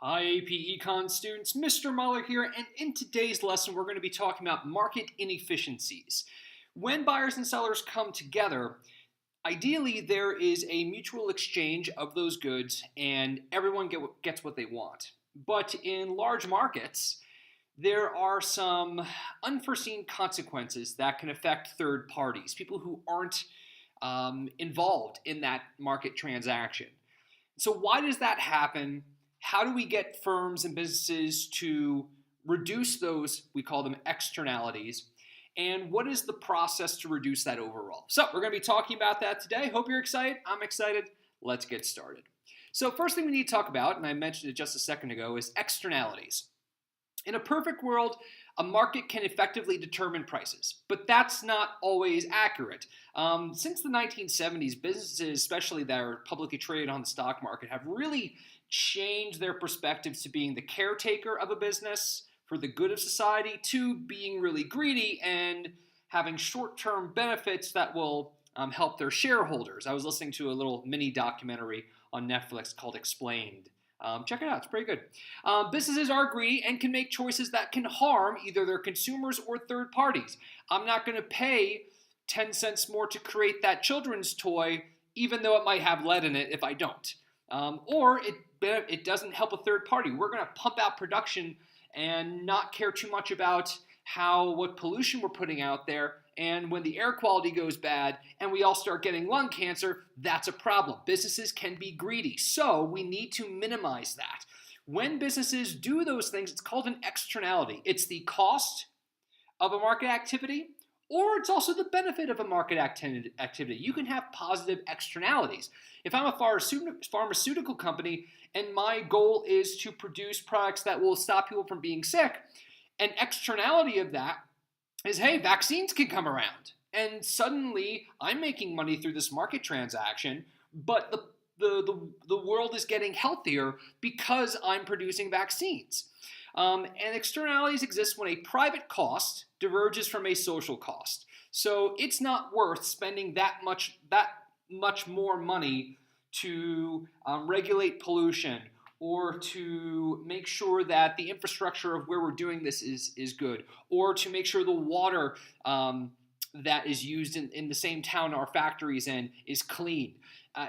Hi AP Econ students, Mr. Muller here, and in today's lesson we're going to be talking about market inefficiencies. When buyers and sellers come together, ideally there is a mutual exchange of those goods and everyone gets what they want. But in large markets, there are some unforeseen consequences that can affect third parties, people who aren't involved in that market transaction. So why does that happen? How do we get firms and businesses to reduce those, we call them externalities, and what is the process to reduce that overall? So we're going to be talking about that today. Hope you're excited. I'm excited. Let's get started. So first thing we need to talk about, and I mentioned it just a second ago, is externalities. In a perfect world, a market can effectively determine prices, but that's not always accurate. Since the 1970s, businesses, especially that are publicly traded on the stock market, have really changed their perspectives to being the caretaker of a business for the good of society to being really greedy and having short-term benefits that will help their shareholders. I was listening to a little mini documentary on Netflix called Explained. Check it out, it's pretty good. Businesses are greedy and can make choices that can harm either their consumers or third parties. I'm not going to pay 10 cents more to create that children's toy, even though it might have lead in it if I don't. Or it doesn't help a third party. We're going to pump out production and not care too much about what pollution we're putting out there. And when the air quality goes bad and we all start getting lung cancer, that's a problem. Businesses can be greedy, so we need to minimize that. When businesses do those things, it's called an externality. It's the cost of a market activity, or it's also the benefit of a market activity. You can have positive externalities. If I'm a pharmaceutical company and my goal is to produce products that will stop people from being sick, an externality of that is, hey, vaccines can come around. And suddenly I'm making money through this market transaction, but the world is getting healthier because I'm producing vaccines. And externalities exist when a private cost diverges from a social cost. So it's not worth spending that much more money to regulate pollution or to make sure that the infrastructure of where we're doing this is good, or to make sure the water that is used in the same town our factory's in is clean.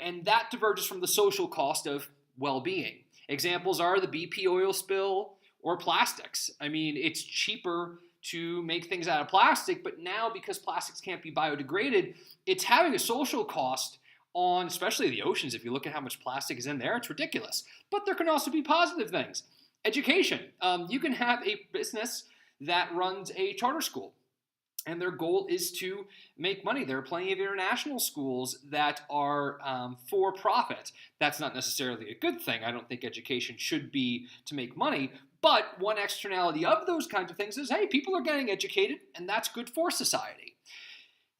And that diverges from the social cost of well-being. Examples are the BP oil spill or plastics. I mean, it's cheaper to make things out of plastic, but now because plastics can't be biodegraded, it's having a social cost on especially the oceans. If you look at how much plastic is in there, it's ridiculous. But there can also be positive things. Education. You can have a business that runs a charter school, and their goal is to make money. There are plenty of international schools that are for profit. That's not necessarily a good thing. I don't think education should be to make money. But one externality of those kinds of things is, hey, people are getting educated, and that's good for society.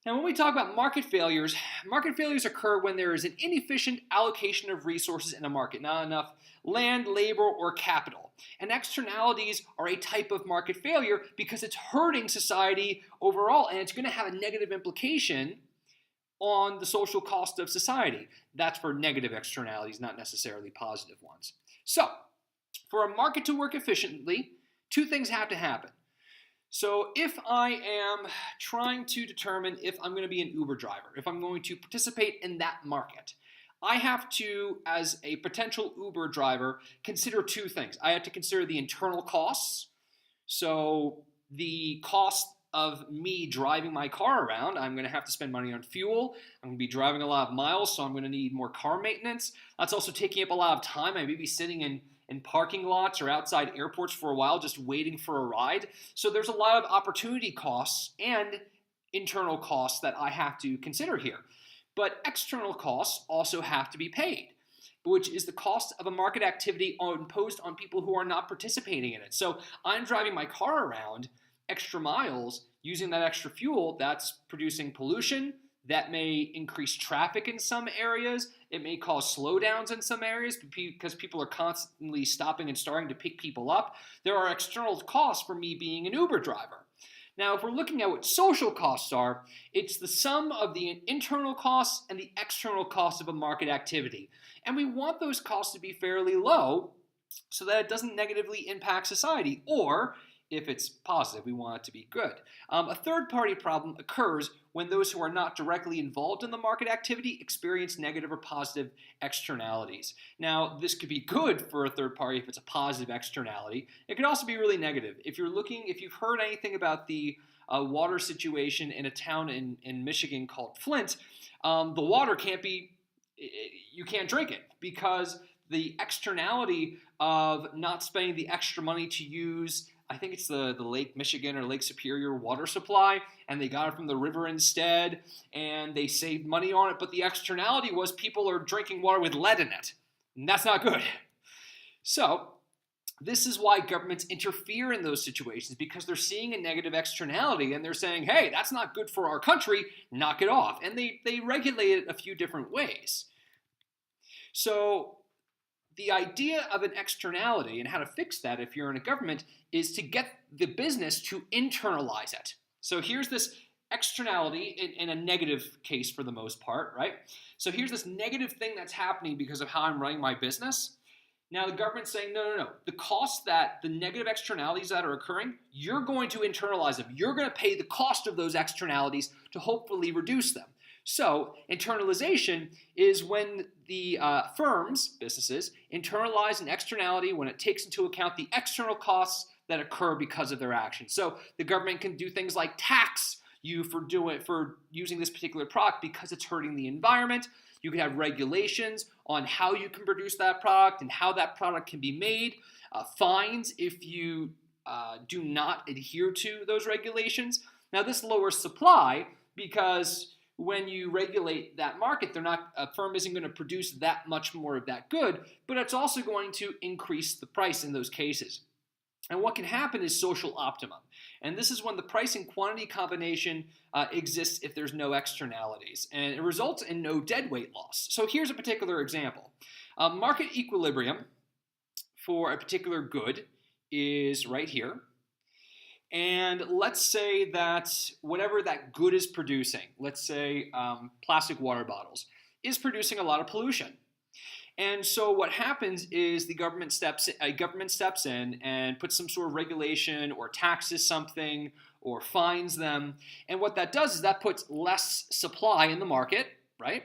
Now, when we talk about market failures occur when there is an inefficient allocation of resources in a market, not enough land, labor, or capital. And externalities are a type of market failure because it's hurting society overall, and it's going to have a negative implication on the social cost of society. That's for negative externalities, not necessarily positive ones. So, for a market to work efficiently, two things have to happen. So if I am trying to determine if I'm going to be an Uber driver, if I'm going to participate in that market, I have to, as a potential Uber driver, consider two things. I have to consider the internal costs. So the cost of me driving my car around, I'm going to have to spend money on fuel. I'm going to be driving a lot of miles, so I'm going to need more car maintenance. That's also taking up a lot of time. I may be sitting in parking lots or outside airports for a while just waiting for a ride. So there's a lot of opportunity costs and internal costs that I have to consider here. But external costs also have to be paid, which is the cost of a market activity imposed on people who are not participating in it. So I'm driving my car around extra miles using that extra fuel. That's producing pollution. That may increase traffic in some areas. It may cause slowdowns in some areas because people are constantly stopping and starting to pick people up. There are external costs for me being an Uber driver. Now, if we're looking at what social costs are, it's the sum of the internal costs and the external costs of a market activity. And we want those costs to be fairly low so that it doesn't negatively impact society, or if it's positive, we want it to be good. A third-party problem occurs when those who are not directly involved in the market activity experience negative or positive externalities. Now, this could be good for a third party if it's a positive externality. It could also be really negative. If you've heard anything about the water situation in a town in Michigan called Flint, the water you can't drink it because the externality of not spending the extra money to use, I think it's the Lake Michigan or Lake Superior water supply, and they got it from the river instead, and they saved money on it, but the externality was people are drinking water with lead in it, and that's not good. So this is why governments interfere in those situations, because they're seeing a negative externality and they're saying, hey, that's not good for our country, knock it off. And they regulate it a few different ways. So the idea of an externality and how to fix that if you're in a government is to get the business to internalize it. So here's this externality in a negative case for the most part, right? So here's this negative thing that's happening because of how I'm running my business. Now the government's saying, no. The costs that the negative externalities that are occurring, you're going to internalize them. You're going to pay the cost of those externalities to hopefully reduce them. So internalization is when the businesses, internalize an externality when it takes into account the external costs that occur because of their actions. So the government can do things like tax you for using this particular product because it's hurting the environment. You can have regulations on how you can produce that product and how that product can be made. Fines if you do not adhere to those regulations. Now this lowers supply because when you regulate that market, a firm isn't going to produce that much more of that good, but it's also going to increase the price in those cases. And what can happen is social optimum. And this is when the price and quantity combination exists if there's no externalities. And it results in no deadweight loss. So here's a particular example. Market equilibrium for a particular good is right here. And let's say that whatever that good is producing, let's say plastic water bottles, is producing a lot of pollution. And so what happens is a government steps in and puts some sort of regulation or taxes something or fines them. And what that does is that puts less supply in the market, right?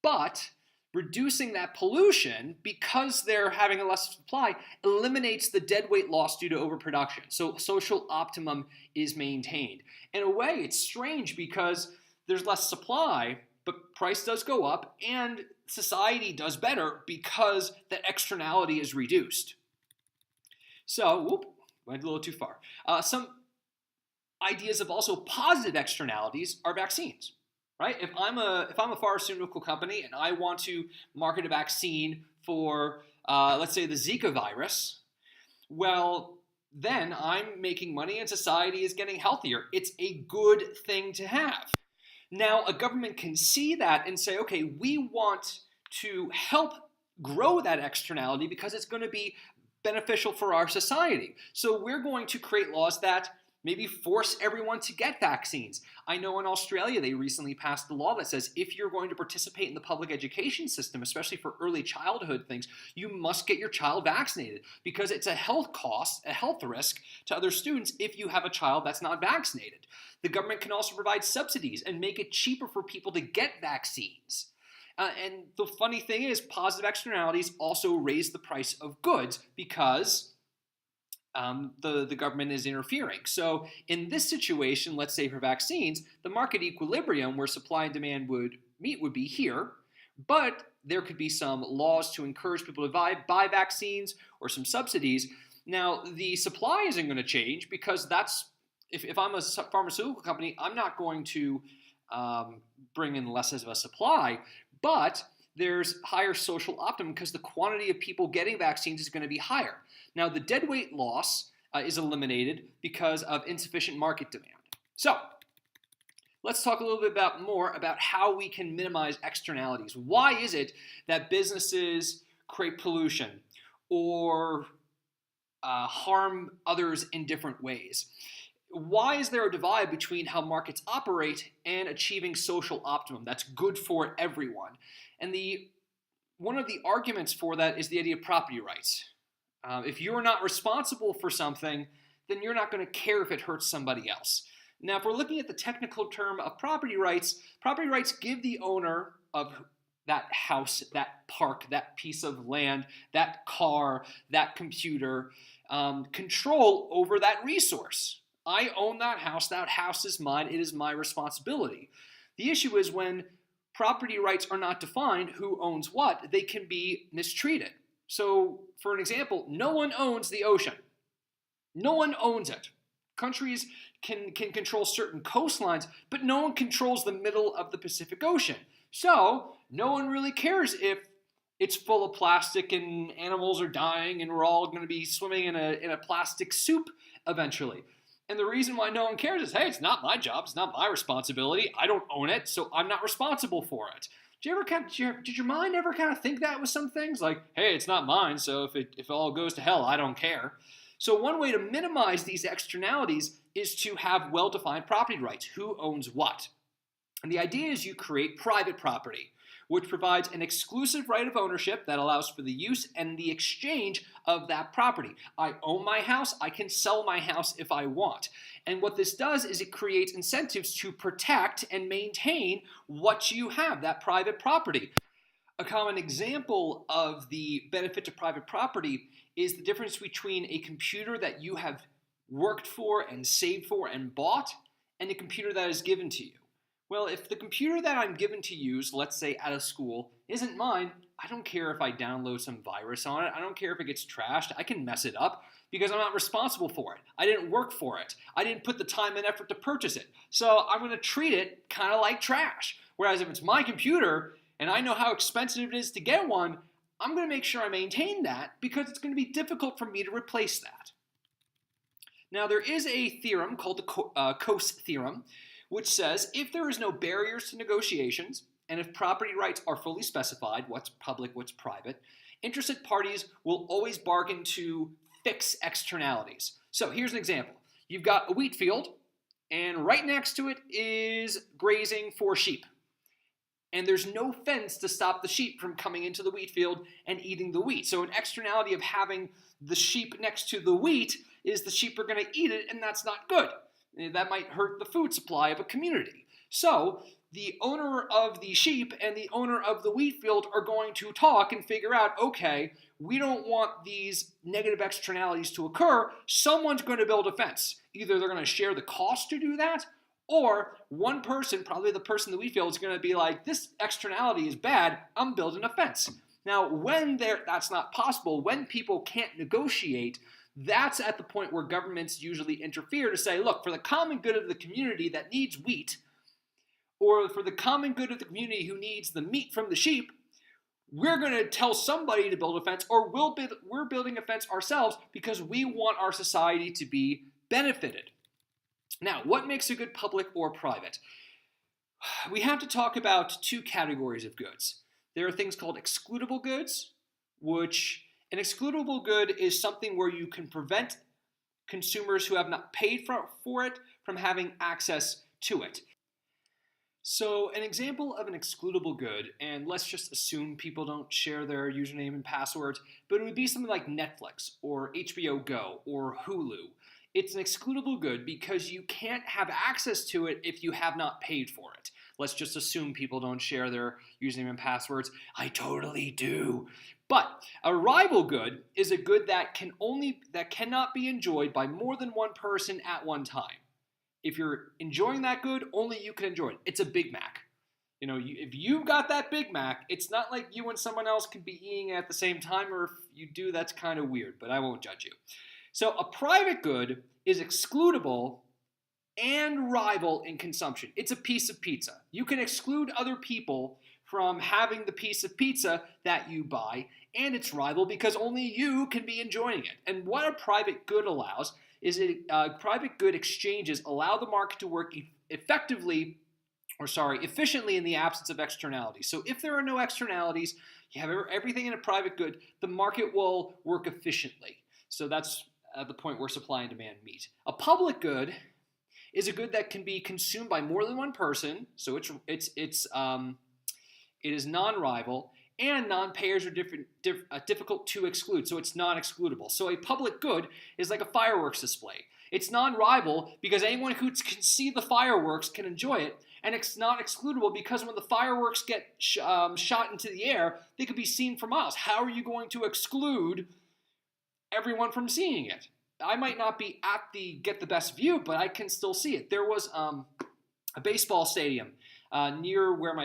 But reducing that pollution, because they're having a less supply, eliminates the deadweight loss due to overproduction. So social optimum is maintained. In a way, it's strange because there's less supply, but price does go up, and society does better because the externality is reduced. So, went a little too far. Some ideas of also positive externalities are vaccines. Right? If I'm a pharmaceutical company and I want to market a vaccine for, let's say, the Zika virus, well, then I'm making money and society is getting healthier. It's a good thing to have. Now, a government can see that and say, okay, we want to help grow that externality because it's going to be beneficial for our society. So we're going to create laws that maybe force everyone to get vaccines. I know in Australia they recently passed a law that says if you're going to participate in the public education system, especially for early childhood things, you must get your child vaccinated because it's a health cost, a health risk to other students if you have a child that's not vaccinated. The government can also provide subsidies and make it cheaper for people to get vaccines. And the funny thing is, positive externalities also raise the price of goods because the government is interfering. So in this situation, let's say for vaccines, the market equilibrium where supply and demand would meet would be here, but there could be some laws to encourage people to buy vaccines or some subsidies. Now, the supply isn't going to change because if I'm a pharmaceutical company, I'm not going to bring in less of a supply, but there's higher social optimum because the quantity of people getting vaccines is going to be higher. Now, the deadweight loss is eliminated because of insufficient market demand. So, let's talk a little bit more about how we can minimize externalities. Why is it that businesses create pollution or harm others in different ways? Why is there a divide between how markets operate and achieving social optimum that's good for everyone? And the one of the arguments for that is the idea of property rights. If you're not responsible for something, then you're not going to care if it hurts somebody else. Now, if we're looking at the technical term of property rights give the owner of that house, that park, that piece of land, that car, that computer, control over that resource. I own that house is mine, it is my responsibility. The issue is when property rights are not defined, who owns what, they can be mistreated. So, for an example, no one owns the ocean. No one owns it. Countries can control certain coastlines, but no one controls the middle of the Pacific Ocean. So, no one really cares if it's full of plastic and animals are dying and we're all going to be swimming in a plastic soup eventually. And the reason why no one cares is, hey, it's not my job, it's not my responsibility, I don't own it, so I'm not responsible for it. Did your mind ever kind of think that with some things? Like, hey, it's not mine, so if it all goes to hell, I don't care. So one way to minimize these externalities is to have well-defined property rights. Who owns what? And the idea is you create private property, which provides an exclusive right of ownership that allows for the use and the exchange of that property. I own my house, I can sell my house if I want. And what this does is it creates incentives to protect and maintain what you have, that private property. A common example of the benefit to private property is the difference between a computer that you have worked for and saved for and bought and a computer that is given to you. Well, if the computer that I'm given to use, let's say at a school, isn't mine, I don't care if I download some virus on it. I don't care if it gets trashed. I can mess it up because I'm not responsible for it. I didn't work for it. I didn't put the time and effort to purchase it. So I'm going to treat it kind of like trash. Whereas if it's my computer and I know how expensive it is to get one, I'm going to make sure I maintain that because it's going to be difficult for me to replace that. Now, there is a theorem called the Coase Theorem, which says if there is no barriers to negotiations and if property rights are fully specified, what's public, what's private, interested parties will always bargain to fix externalities. So here's an example. You've got a wheat field, and right next to it is grazing for sheep. And there's no fence to stop the sheep from coming into the wheat field and eating the wheat. So an externality of having the sheep next to the wheat is the sheep are going to eat it, and that's not good. That might hurt the food supply of a community. So the owner of the sheep and the owner of the wheat field are going to talk and figure out, okay, we don't want these negative externalities to occur. Someone's going to build a fence. Either they're going to share the cost to do that, or one person, probably the person in the wheat field, is going to be like, this externality is bad, I'm building a fence. Now, when that's not possible, when people can't negotiate, that's at the point where governments usually interfere to say, look, for the common good of the community that needs wheat, or for the common good of the community who needs the meat from the sheep, we're going to tell somebody to build a fence, or we're building a fence ourselves because we want our society to be benefited. Now, what makes a good public or private? We have to talk about two categories of goods. There are things called excludable goods, which an excludable good is something where you can prevent consumers who have not paid for it from having access to it. So an example of an excludable good, and let's just assume people don't share their username and passwords, but it would be something like Netflix or HBO Go or Hulu. It's an excludable good because you can't have access to it if you have not paid for it. Let's just assume people don't share their username and passwords. I totally do. But a rival good is a good that cannot be enjoyed by more than one person at one time. If you're enjoying that good, only you can enjoy it. It's a Big Mac. If you got that Big Mac, it's not like you and someone else can be eating it at the same time, or if you do, that's kind of weird, but I won't judge you. So a private good is excludable and rival in consumption. It's a piece of pizza. You can exclude other people from having the piece of pizza that you buy, and it's rival because only you can be enjoying it. And what a private good allows is private good exchanges allow the market to work efficiently in the absence of externalities. So if there are no externalities, you have everything in a private good, the market will work efficiently. So that's the point where supply and demand meet. A public good is a good that can be consumed by more than one person, so it is non-rival, and non-payers are difficult to exclude, so it's non-excludable. So a public good is like a fireworks display. It's non-rival because anyone who can see the fireworks can enjoy it, and it's not excludable because when the fireworks get shot into the air, they could be seen from miles. How are you going to exclude everyone from seeing it? I might not be at the get the best view, but I can still see it. There was a baseball stadium near where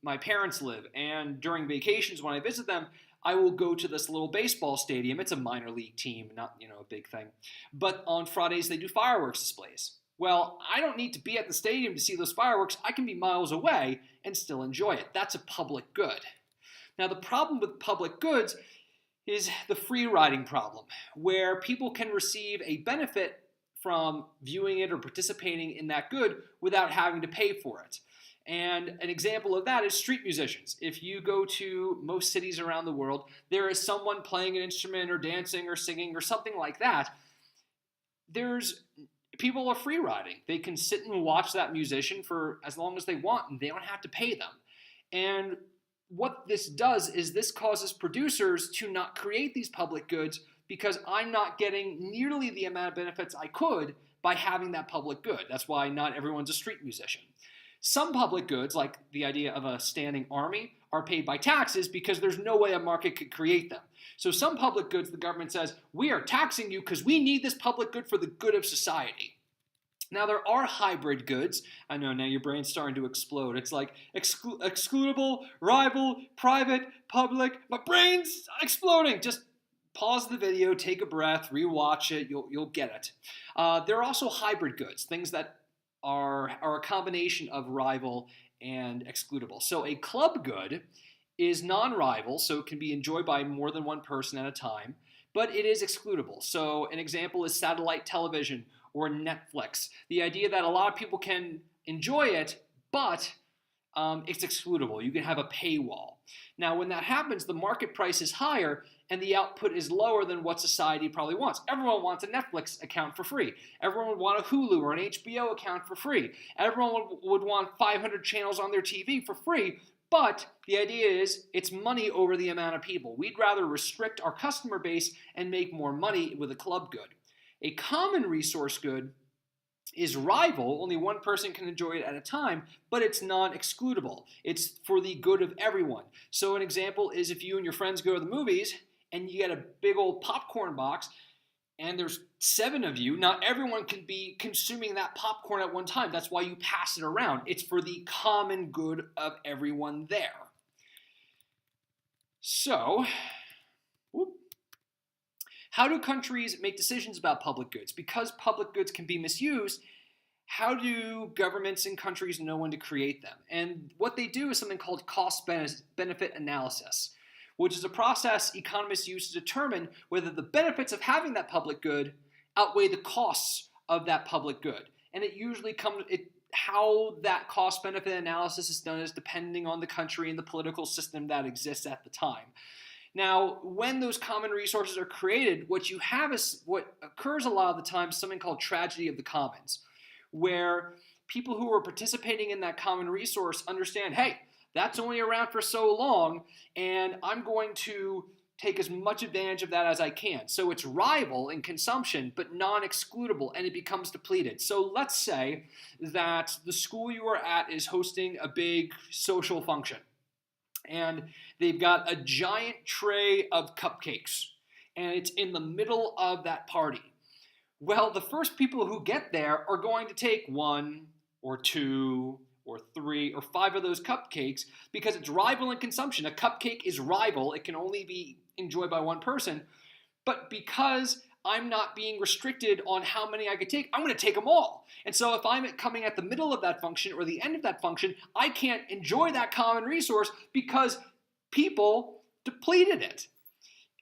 my parents live, and during vacations when I visit them, I will go to this little baseball stadium. It's a minor league team, not a big thing. But on Fridays they do fireworks displays. Well, I don't need to be at the stadium to see those fireworks. I can be miles away and still enjoy it. That's a public good. Now the problem with public goods is the free riding problem, where people can receive a benefit from viewing it or participating in that good without having to pay for it. And an example of that is street musicians. If you go to most cities around the world, there is someone playing an instrument or dancing or singing or something like that. People are free riding. They can sit and watch that musician for as long as they want, and they don't have to pay them. And what this does is this causes producers to not create these public goods because I'm not getting nearly the amount of benefits I could by having that public good. That's why not everyone's a street musician. Some public goods, like the idea of a standing army, are paid by taxes because there's no way a market could create them. So some public goods, the government says, we are taxing you because we need this public good for the good of society. Now, there are hybrid goods. I know, now your brain's starting to explode. It's like excludable, rival, private, public. My brain's exploding. Just pause the video, take a breath, rewatch it. You'll get it. There are also hybrid goods, things that are a combination of rival and excludable. So a club good is non-rival, so it can be enjoyed by more than one person at a time, but it is excludable. So an example is satellite television or Netflix. The idea that a lot of people can enjoy it, but it's excludable. You can have a paywall. Now, when that happens, the market price is higher and the output is lower than what society probably wants. Everyone wants a Netflix account for free. Everyone would want a Hulu or an HBO account for free. Everyone would want 500 channels on their TV for free. But the idea is it's money over the amount of people. We'd rather restrict our customer base and make more money with a club good. A common resource good is rival. Only one person can enjoy it at a time, but it's non-excludable. It's for the good of everyone. So an example is if you and your friends go to the movies and you get a big old popcorn box and there's 7 of you, not everyone can be consuming that popcorn at one time. That's why you pass it around. It's for the common good of everyone there. So, how do countries make decisions about public goods? Because public goods can be misused, how do governments and countries know when to create them? And what they do is something called cost-benefit analysis, which is a process economists use to determine whether the benefits of having that public good outweigh the costs of that public good. And it usually how that cost-benefit analysis is done is depending on the country and the political system that exists at the time. Now, when those common resources are created, what you have is what occurs a lot of the time is something called tragedy of the commons, where people who are participating in that common resource understand, hey, that's only around for so long, and I'm going to take as much advantage of that as I can. So it's rival in consumption, but non-excludable, and it becomes depleted. So let's say that the school you are at is hosting a big social function, and they've got a giant tray of cupcakes, and it's in the middle of that party. Well, the first people who get there are going to take 1 or 2 or 3 or 5 of those cupcakes because it's rival in consumption. A cupcake is rival. It can only be enjoyed by one person. But because I'm not being restricted on how many I could take, I'm going to take them all. And so if I'm coming at the middle of that function or the end of that function, I can't enjoy that common resource because people depleted it.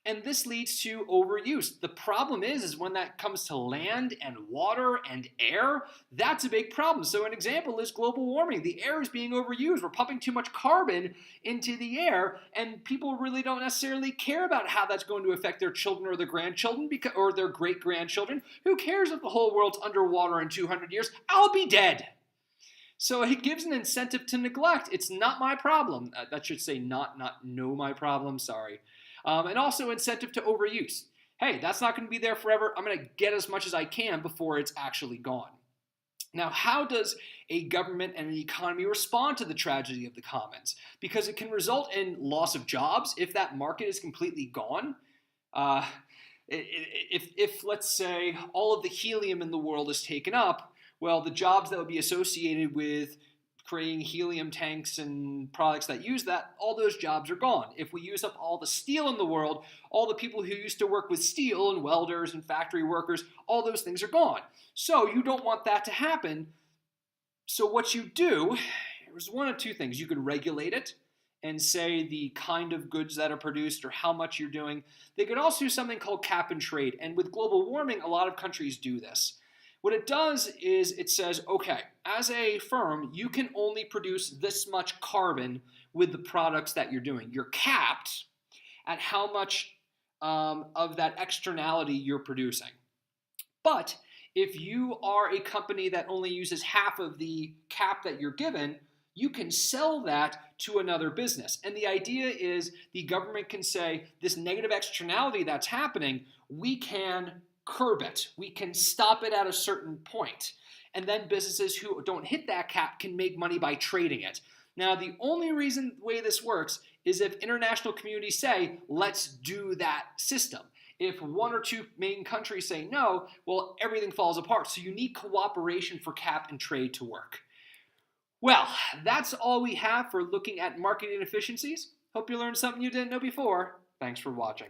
And this leads to overuse. The problem is when that comes to land and water and air, that's a big problem. So an example is global warming. The air is being overused. We're pumping too much carbon into the air, and people really don't necessarily care about how that's going to affect their children or their grandchildren or their great-grandchildren. Who cares if the whole world's underwater in 200 years? I'll be dead. So it gives an incentive to neglect. It's not my problem. That should say not no my problem, sorry. And also incentive to overuse. Hey, that's not going to be there forever. I'm going to get as much as I can before it's actually gone. Now, how does a government and an economy respond to the tragedy of the commons? Because it can result in loss of jobs if that market is completely gone. Uh, if, let's say, all of the helium in the world is taken up, well, the jobs that would be associated with creating helium tanks and products that use that, all those jobs are gone. If we use up all the steel in the world, all the people who used to work with steel and welders and factory workers, all those things are gone. So you don't want that to happen. So what you do, there's one of two things. You could regulate it and say the kind of goods that are produced or how much you're doing. They could also do something called cap and trade. And with global warming, a lot of countries do this. What it does is it says, okay, as a firm, you can only produce this much carbon with the products that you're doing. You're capped at how much of that externality you're producing. But if you are a company that only uses half of the cap that you're given, you can sell that to another business. And the idea is the government can say, this negative externality that's happening, we can curb it. We can stop it at a certain point. And then businesses who don't hit that cap can make money by trading it. Now, the only way this works is if international communities say, let's do that system. If one or two main countries say no, well, everything falls apart. So you need cooperation for cap and trade to work. Well, that's all we have for looking at market inefficiencies. Hope you learned something you didn't know before. Thanks for watching.